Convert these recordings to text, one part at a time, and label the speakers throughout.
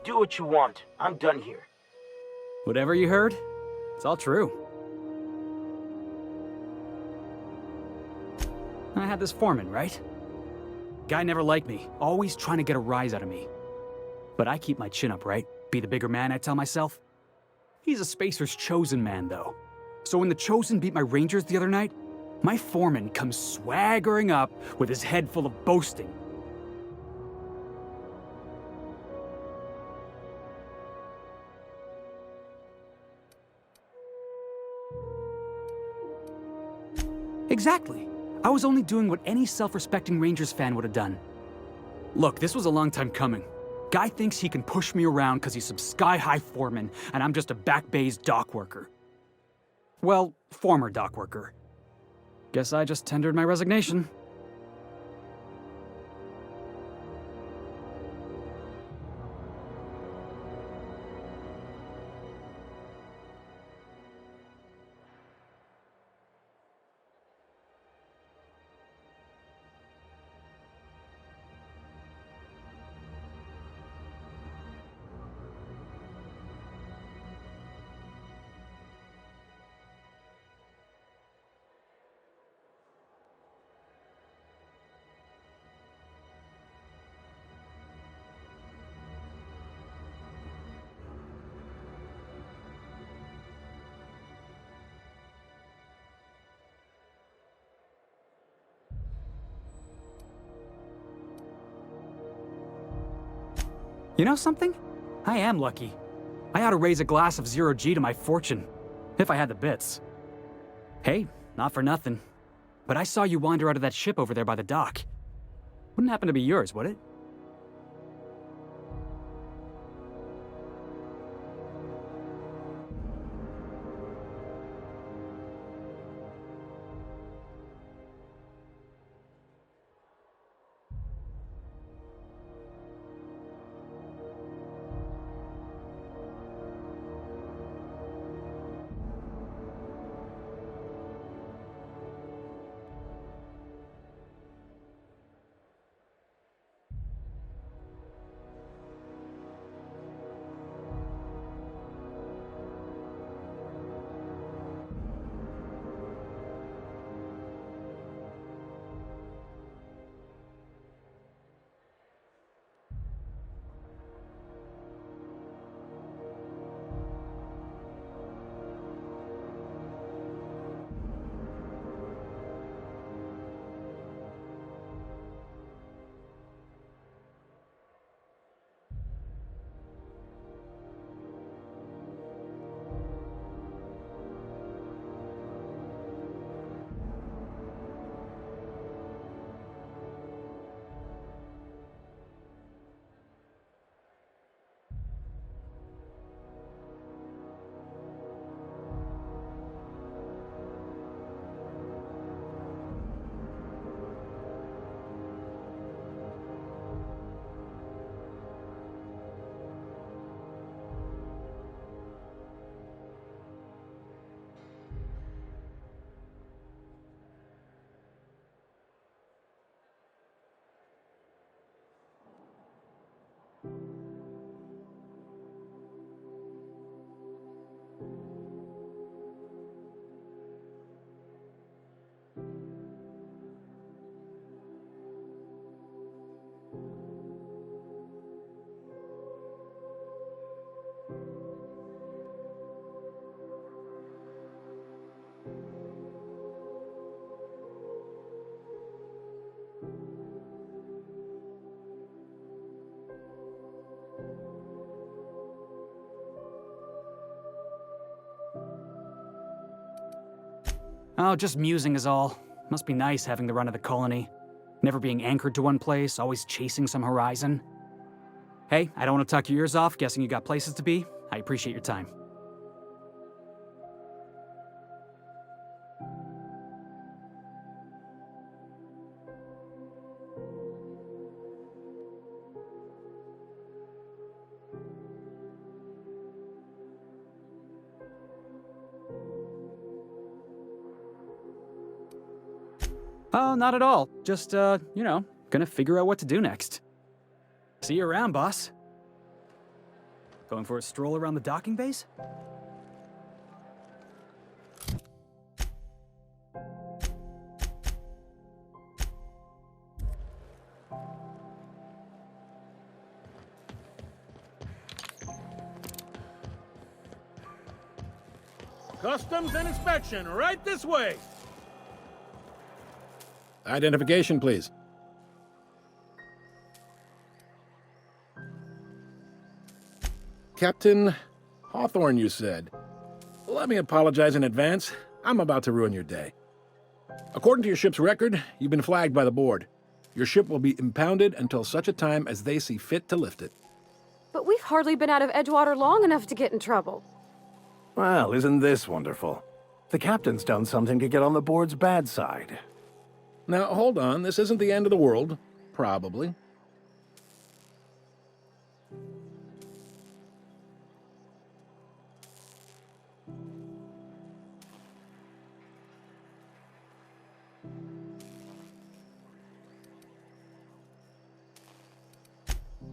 Speaker 1: Do what you want. I'm done here.
Speaker 2: Whatever you heard, it's all true. I had this foreman, right? Guy never liked me, always trying to get a rise out of me. But I keep my chin up, right? Be the bigger man, I tell myself. He's a Spacer's chosen man, though. So when the Chosen beat my Rangers the other night, my foreman comes swaggering up with his head full of boasting. Exactly. I was only doing what any self-respecting Rangers fan would have done. Look, this was a long time coming. Guy thinks he can push me around because he's some sky-high foreman, and I'm just a back bay's dock worker. Well, former dock worker. Guess I just tendered my resignation. You know something? I am lucky. I ought to raise a glass of Zero G to my fortune, if I had the bits. Hey, not for nothing, but I saw you wander out of that ship over there by the dock. Wouldn't happen to be yours, would it? Oh, just musing is all. Must be nice having the run of the colony. Never being anchored to one place, always chasing some horizon. Hey, I don't want to talk your ears off, guessing you got places to be. I appreciate your time. Oh, not at all. Just, you know, gonna figure out what to do next. See you around, boss. Going for a stroll around the docking base?
Speaker 3: Customs and inspection, right this way.
Speaker 4: Identification, please. Captain Hawthorne, you said. Let me apologize in advance. I'm about to ruin your day. According to your ship's record, you've been flagged by the board. Your ship will be impounded until such a time as they see fit to lift it.
Speaker 5: But we've hardly been out of Edgewater long enough to get in trouble.
Speaker 6: Well, isn't this wonderful? The captain's done something to get on the board's bad side.
Speaker 4: Now, hold on. This isn't the end of the world. Probably.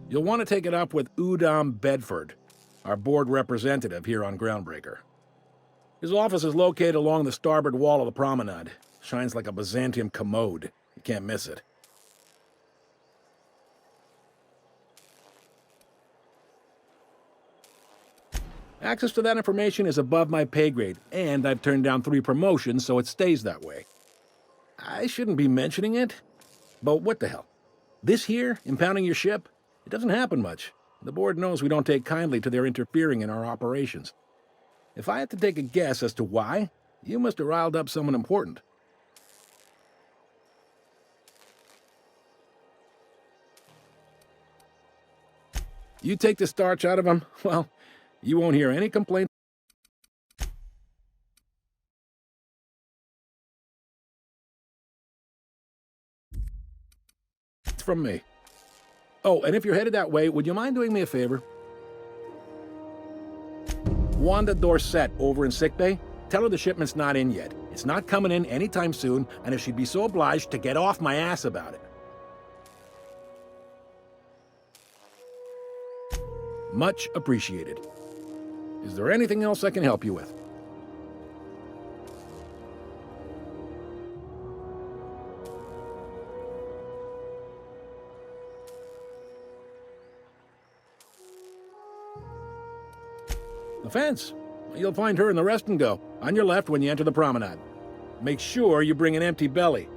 Speaker 4: You'll want to take it up with Udom Bedford, our board representative here on Groundbreaker. His office is located along the starboard wall of the promenade. Shines like a Byzantium commode. You can't miss it. Access to that information is above my pay grade, and I've turned down 3 promotions, so it stays that way. I shouldn't be mentioning it, but what the hell? This here, impounding your ship, it doesn't happen much. The board knows we don't take kindly to their interfering in our operations. If I had to take a guess as to why, you must have riled up someone important. You take the starch out of them, well, you won't hear any complaints from me. Oh, and if you're headed that way, would you mind doing me a favor? Wanda Dorset over in sickbay, tell her the shipment's not in yet. It's not coming in anytime soon, and if she'd be so obliged to get off my ass about it. Much appreciated. Is there anything else I can help you with? The fence. You'll find her in the rest and go, on your left when you enter the promenade. Make sure you bring an empty belly.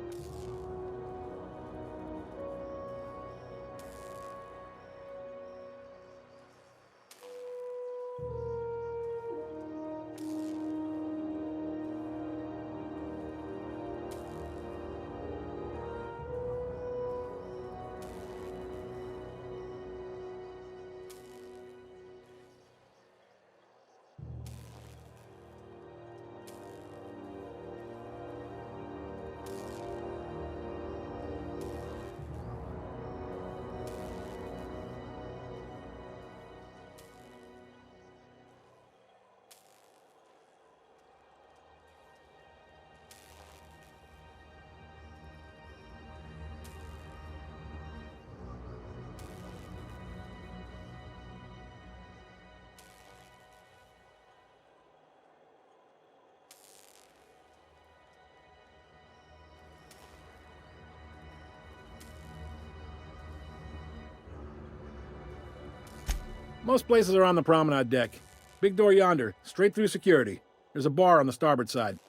Speaker 4: Most places are on the promenade deck. Big door yonder, straight through security. There's a bar on the starboard side.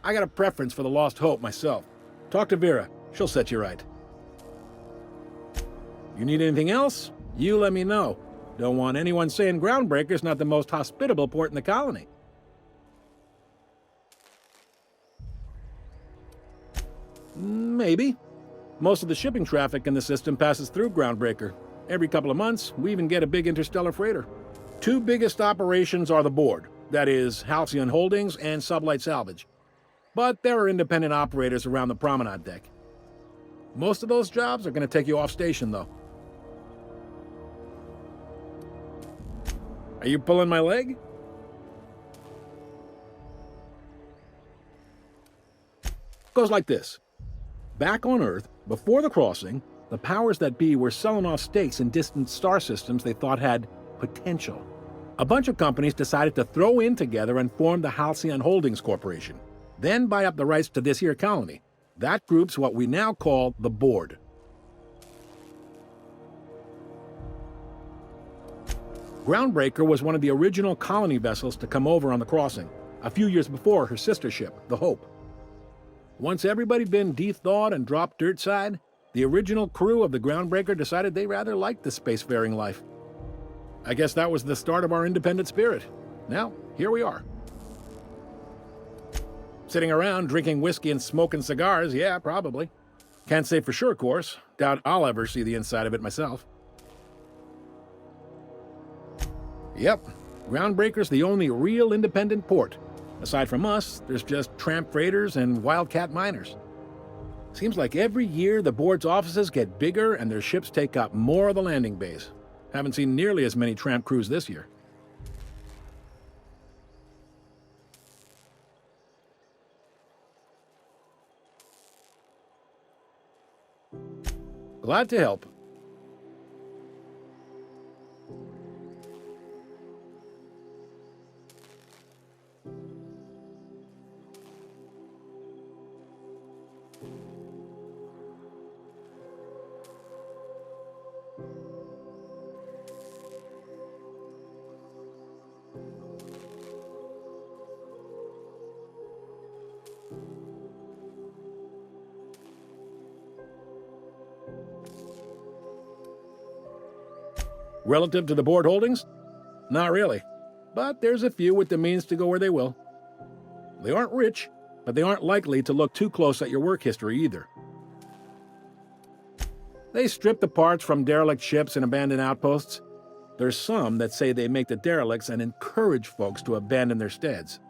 Speaker 4: I got a preference for the Lost Hope myself. Talk to Vera. She'll set you right. You need anything else? You let me know. Don't want anyone saying Groundbreaker's not the most hospitable port in the colony. Maybe. Most of the shipping traffic in the system passes through Groundbreaker. Every couple of months, we even get a big interstellar freighter. 2 biggest operations are the board, that is, Halcyon Holdings and Sublight Salvage. But there are independent operators around the promenade deck. Most of those jobs are going to take you off station, though. Are you pulling my leg? Goes like this. Back on Earth, before the crossing, the powers that be were selling off stakes in distant star systems they thought had potential. A bunch of companies decided to throw in together and form the Halcyon Holdings Corporation, then buy up the rights to this here colony. That group's what we now call the Board. Groundbreaker was one of the original colony vessels to come over on the crossing, a few years before her sister ship, the Hope. Once everybody'd been de-thawed and dropped dirtside, the original crew of the Groundbreaker decided they rather liked the spacefaring life. I guess that was the start of our independent spirit. Now, here we are. Sitting around drinking whiskey and smoking cigars, yeah, probably. Can't say for sure, of course. Doubt I'll ever see the inside of it myself. Yep, Groundbreaker's the only real independent port. Aside from us, there's just tramp freighters and wildcat miners. Seems like every year the board's offices get bigger and their ships take up more of the landing bays. Haven't seen nearly as many tramp crews this year. Glad to help. Relative to the board holdings? Not really. But there's a few with the means to go where they will. They aren't rich, but they aren't likely to look too close at your work history either. They strip the parts from derelict ships and abandoned outposts. There's some that say they make the derelicts and encourage folks to abandon their steads.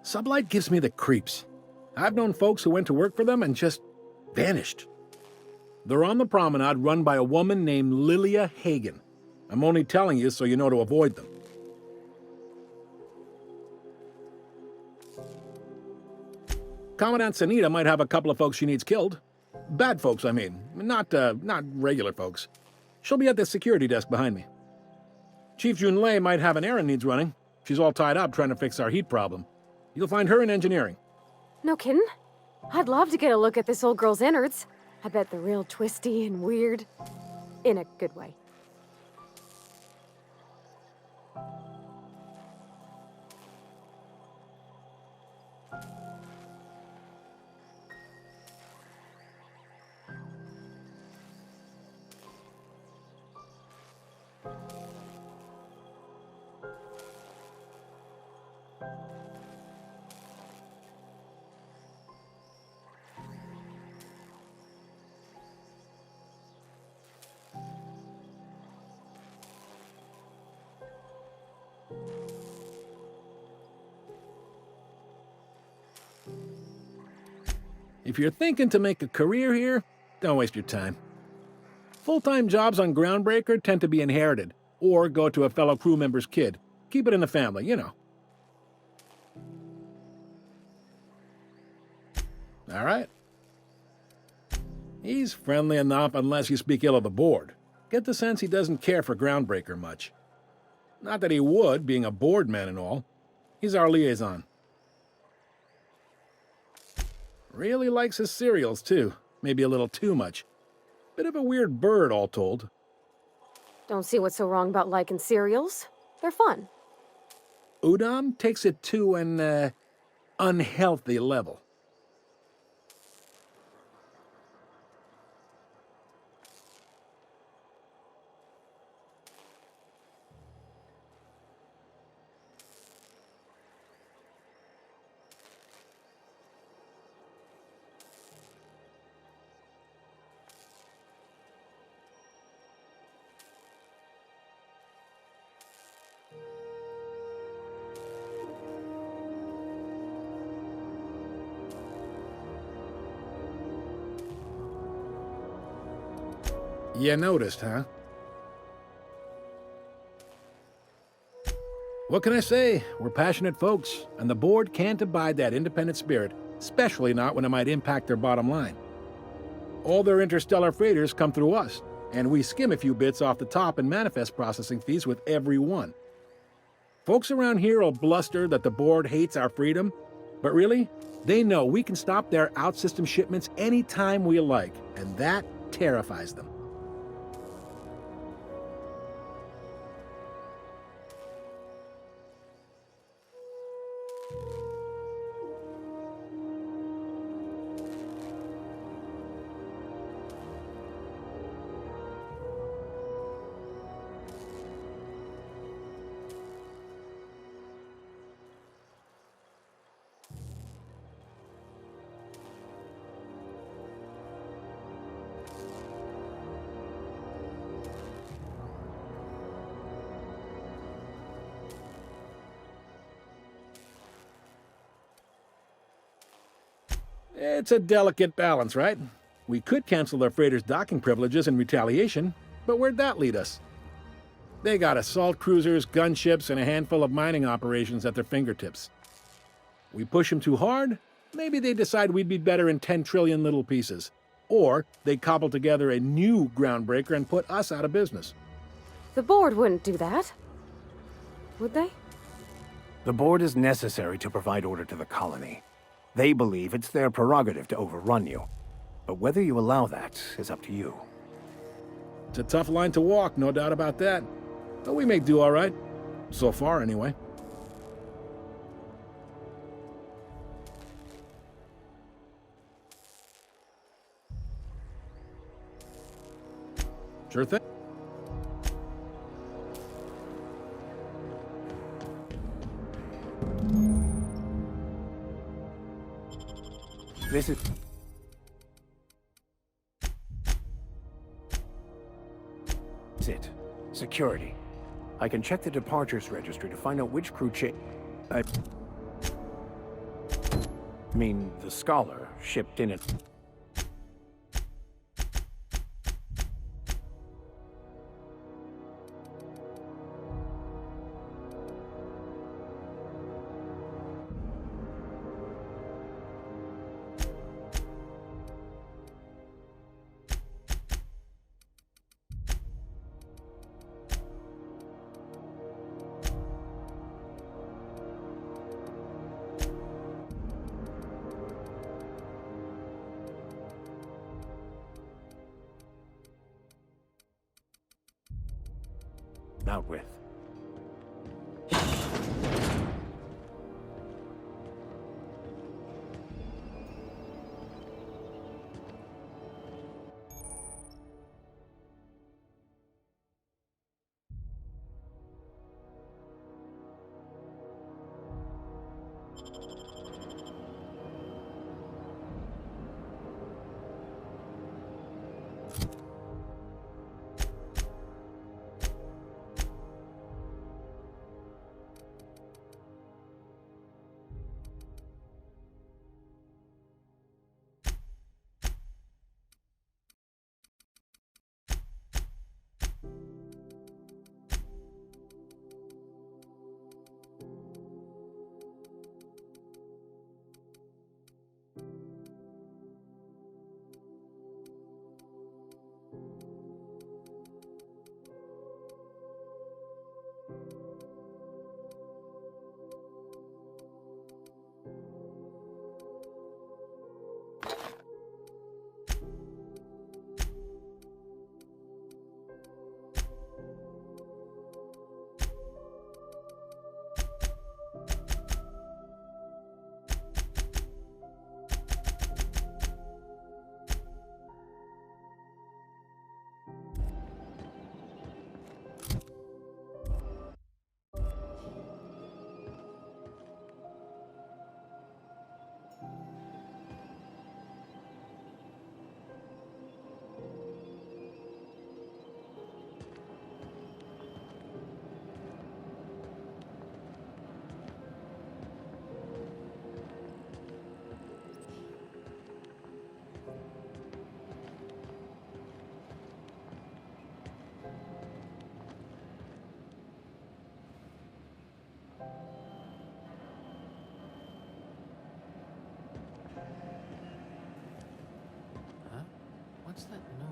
Speaker 4: Sublight gives me the creeps. I've known folks who went to work for them and just vanished. They're on the promenade run by a woman named Lilia Hagen. I'm only telling you so you know to avoid them. Commandant Sanita might have a couple of folks she needs killed. Bad folks, I mean. Not regular folks. She'll be at the security desk behind me. Chief Junlei might have an errand needs running. She's all tied up trying to fix our heat problem. You'll find her in engineering.
Speaker 5: No kidding? I'd love to get a look at this old girl's innards. I bet they're real twisty and weird. In a good way.
Speaker 4: If you're thinking to make a career here, don't waste your time. Full-time jobs on Groundbreaker tend to be inherited, or go to a fellow crew member's kid. Keep it in the family, you know. All right. He's friendly enough unless you speak ill of the board. Get the sense he doesn't care for Groundbreaker much. Not that he would, being a board man and all. He's our liaison. Really likes his cereals, too. Maybe a little too much. Bit of a weird bird, all told.
Speaker 5: Don't see what's so wrong about liking cereals. They're fun.
Speaker 4: Udon takes it to an, unhealthy level. You noticed, huh? What can I say? We're passionate folks, and the board can't abide that independent spirit, especially not when it might impact their bottom line. All their interstellar freighters come through us, and we skim a few bits off the top in manifest processing fees with every one. Folks around here will bluster that the board hates our freedom, but really, they know we can stop their out-system shipments anytime we like, and that terrifies them. It's a delicate balance, right? We could cancel their freighters' docking privileges in retaliation, but where'd that lead us? They got assault cruisers, gunships, and a handful of mining operations at their fingertips. We push them too hard, maybe they decide we'd be better in 10 trillion little pieces. Or they cobble together a new groundbreaker and put us out of business.
Speaker 5: The board wouldn't do that. Would they?
Speaker 6: The board is necessary to provide order to the colony. They believe it's their prerogative to overrun you. But whether you allow that is up to you.
Speaker 4: It's a tough line to walk, no doubt about that. But we may do all right. So far, anyway. Sure thing.
Speaker 6: This is... That's it. Security. I can check the departures registry to find out which crew I mean, the Scholar shipped in it. Out with.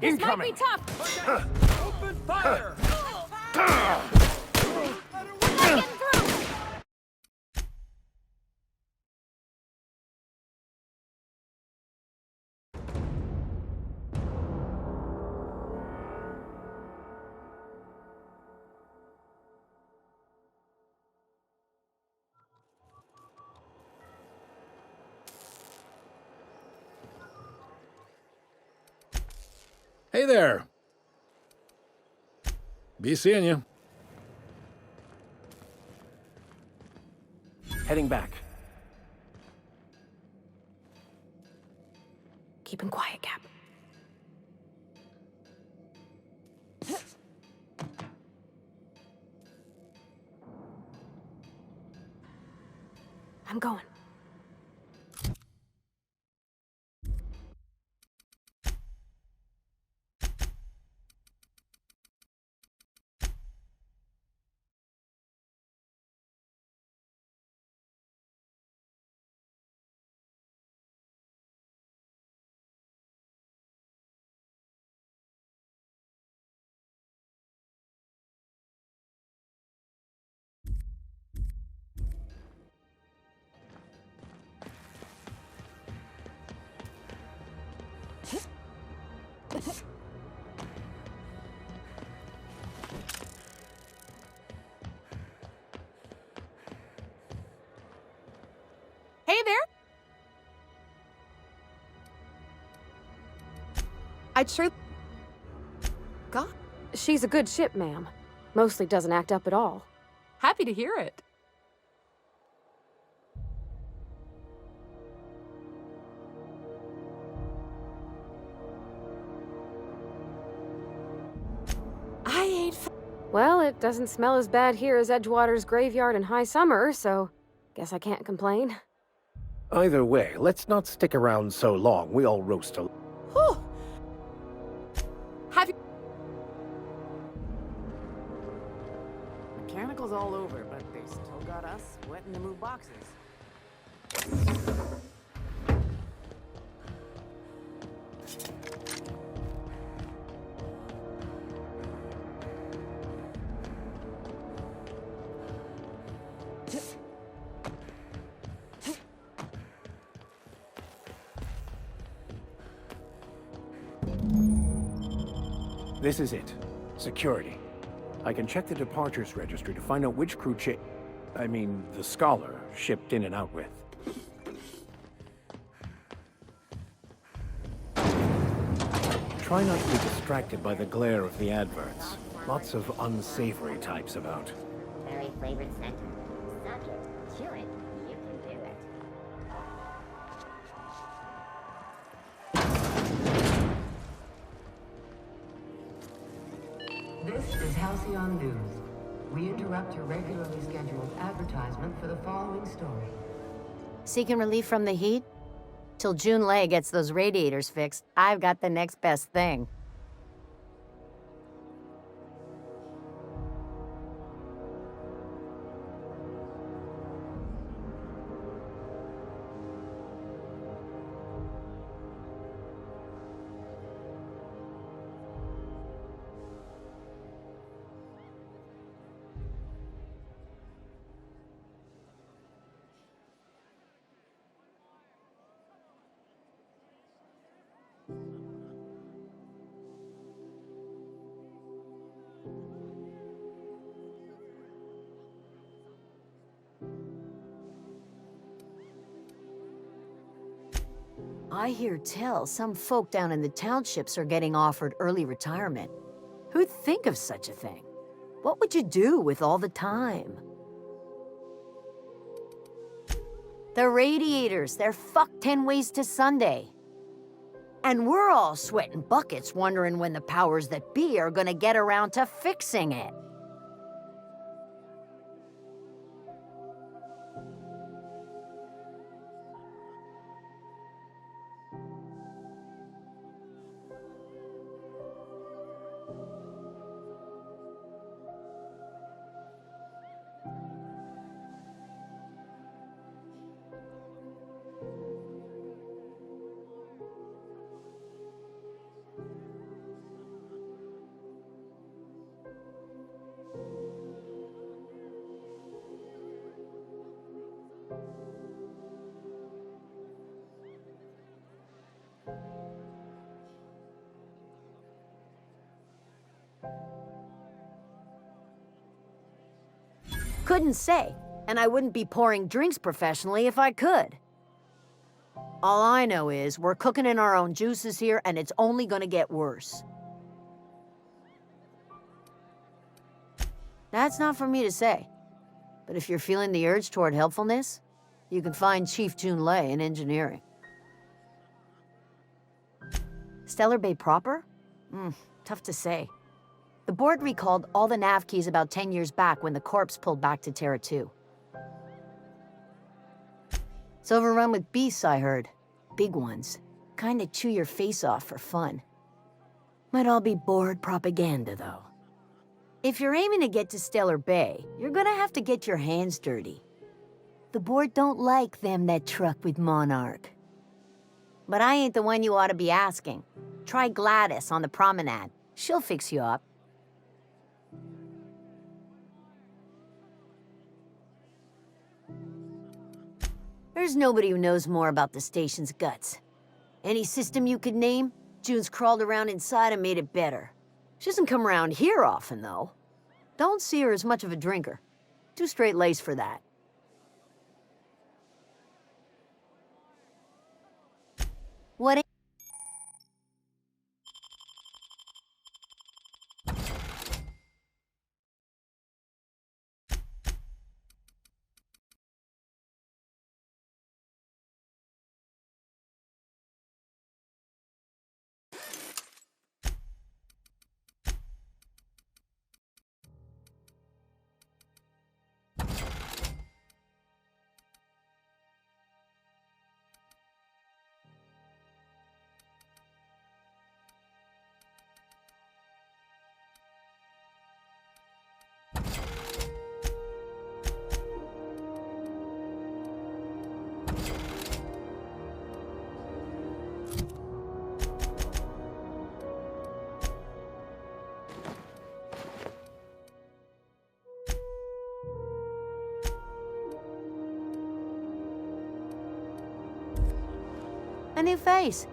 Speaker 5: This might be
Speaker 6: Incoming!
Speaker 5: tough.
Speaker 3: Open fire!
Speaker 5: We're not getting through.
Speaker 4: Hey there. Be seeing you.
Speaker 6: Heading back.
Speaker 5: Keep him quiet, Cap. I'm going. Hey there. I'd sure... God. She's a good ship, ma'am. Mostly doesn't act up at all.
Speaker 7: Happy to hear it. I ain't...
Speaker 5: Well, it doesn't smell as bad here as Edgewater's graveyard in high summer, so guess I can't complain.
Speaker 6: Either way, let's not stick around so long. We all roast a...
Speaker 7: Whew. Have you...
Speaker 8: Mechanicals all over, but they still got us wetting to move boxes.
Speaker 6: This is it. Security. I can check the departures registry to find out which crew the Scholar shipped in and out with. Try not to be distracted by the glare of the adverts. Lots of unsavory types about.
Speaker 9: Very flavored center. Suck it. Chew it. You can do it.
Speaker 10: This is Halcyon News. We interrupt your regularly scheduled advertisement for the following story.
Speaker 9: Seeking relief from the heat? Till June Lay gets those radiators fixed, I've got the next best thing. I hear tell some folk down in the townships are getting offered early retirement. Who'd think of such a thing? What would you do with all the time? The radiators, they're fucked 10 ways to Sunday. And we're all sweating buckets wondering when the powers that be are gonna get around to fixing it. Couldn't say, and I wouldn't be pouring drinks professionally if I could. All I know is we're cooking in our own juices here, and it's only gonna get worse. That's not for me to say, but if you're feeling the urge toward helpfulness, you can find Chief Junlei in engineering. Stellar Bay proper? Tough to say. The board recalled all the nav keys about 10 years back when the corpse pulled back to Terra 2. It's overrun with beasts, I heard. Big ones. Kinda chew your face off for fun. Might all be board propaganda, though. If you're aiming to get to Stellar Bay, you're gonna have to get your hands dirty. The board don't like them that truck with Monarch. But I ain't the one you ought to be asking. Try Gladys on the promenade. She'll fix you up. There's nobody who knows more about the station's guts. Any system you could name, June's crawled around inside and made it better. She doesn't come around here often, though. Don't see her as much of a drinker. Too straight-laced for that. What? A new face.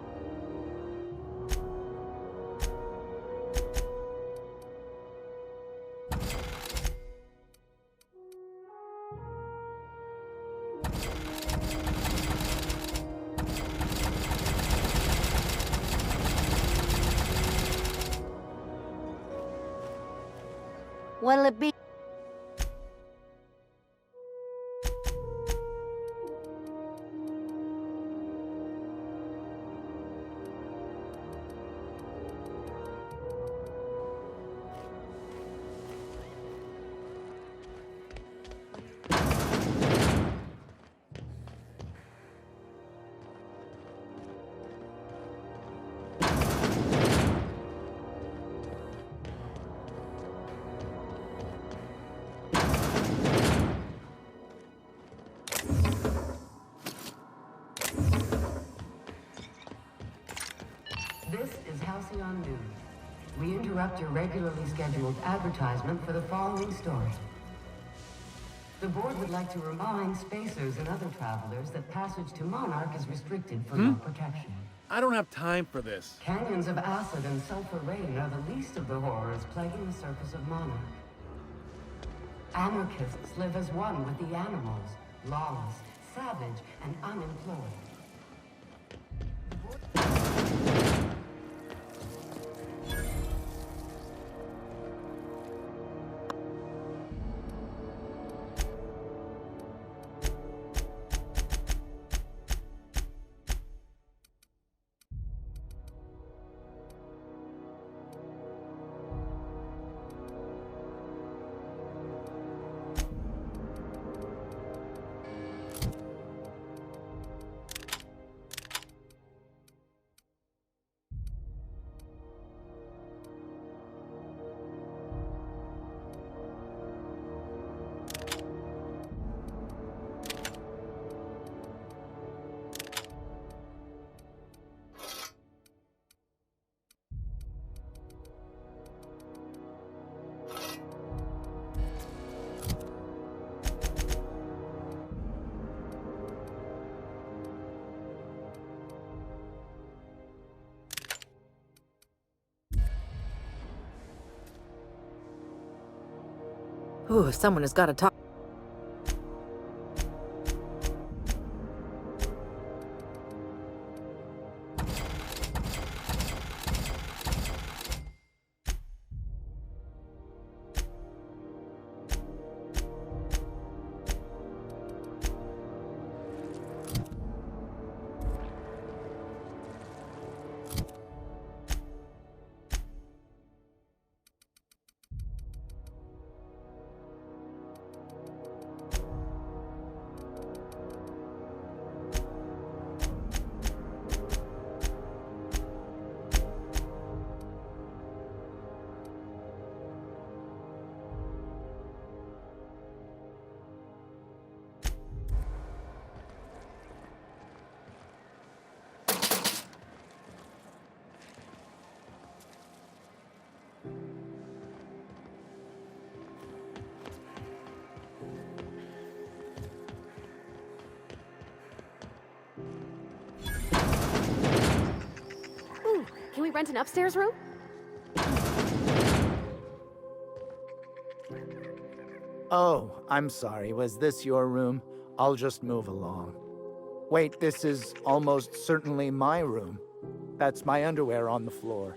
Speaker 9: What'll it be?
Speaker 10: This is Halcyon News. We interrupt your regularly scheduled advertisement for the following story. The board would like to remind spacers and other travelers that passage to Monarch is restricted for your protection.
Speaker 4: I don't have time for this.
Speaker 10: Canyons of acid and sulfur rain are the least of the horrors plaguing the surface of Monarch. Anarchists live as one with the animals, lawless, savage, and unemployed.
Speaker 8: Ooh, someone has got to talk.
Speaker 5: Can we rent an upstairs room?
Speaker 11: Oh, I'm sorry. Was this your room? I'll just move along. Wait, this is almost certainly my room. That's my underwear on the floor.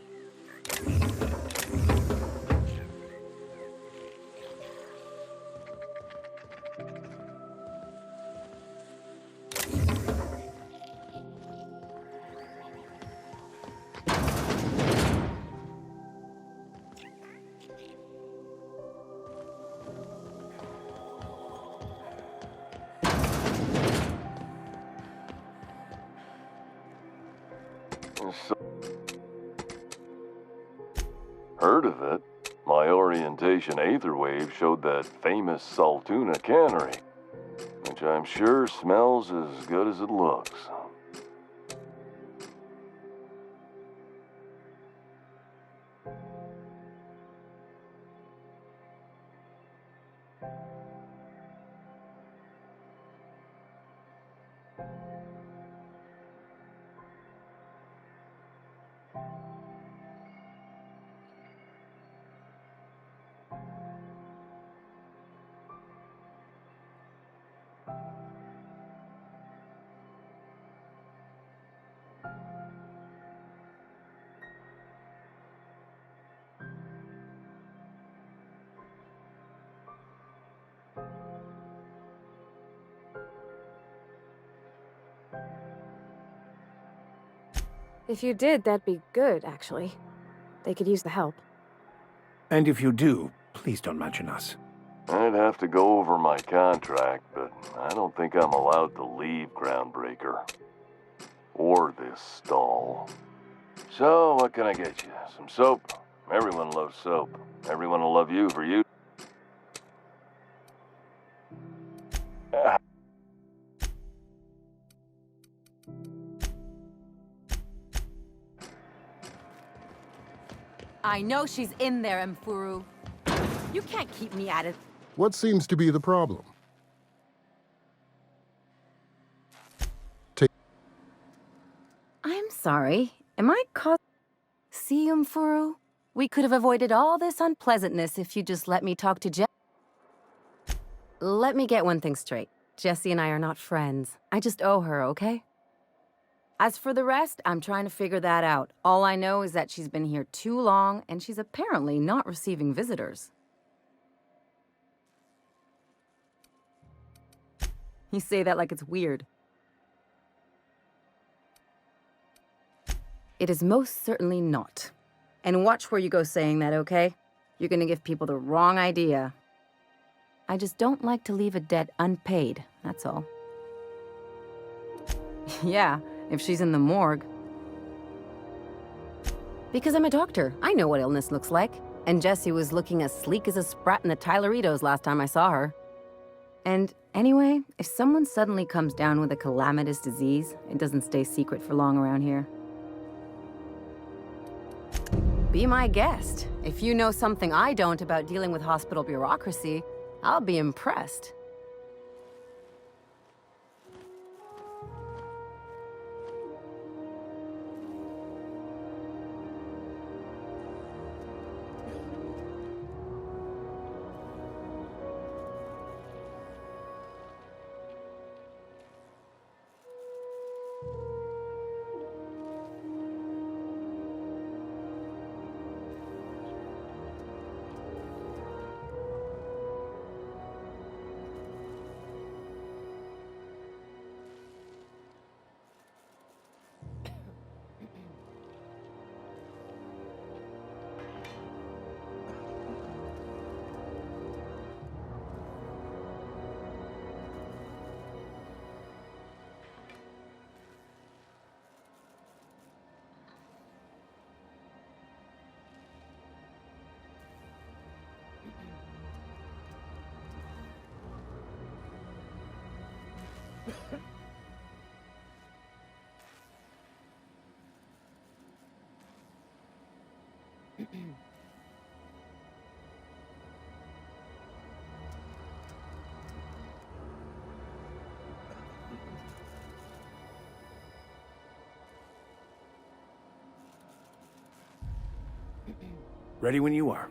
Speaker 12: Heard of it? My orientation aether wave showed that famous Saltuna cannery, which I'm sure smells as good as it looks.
Speaker 5: If you did, that'd be good, actually. They could use the help.
Speaker 6: And if you do, please don't mention us.
Speaker 12: I'd have to go over my contract, but I don't think I'm allowed to leave Groundbreaker. Or this stall. So, what can I get you? Some soap? Everyone loves soap. Everyone will love you for you.
Speaker 7: I know she's in there, Mfuru. You can't keep me at it.
Speaker 13: What seems to be the problem?
Speaker 7: I'm sorry. Am I caught? See, Mfuru? We could have avoided all this unpleasantness if you just let me talk to Jesse. Let me get one thing straight. Jesse and I are not friends. I just owe her, okay? As for the rest, I'm trying to figure that out. All I know is that she's been here too long, and she's apparently not receiving visitors. You say that like it's weird. It is most certainly not. And watch where you go saying that, okay? You're gonna give people the wrong idea. I just don't like to leave a debt unpaid, that's all. Yeah. If she's in the morgue. Because I'm a doctor. I know what illness looks like. And Jessie was looking as sleek as a sprat in the Tyleritos last time I saw her. And anyway, if someone suddenly comes down with a calamitous disease, it doesn't stay secret for long around here. Be my guest. If you know something I don't about dealing with hospital bureaucracy, I'll be impressed.
Speaker 6: Ready when you are.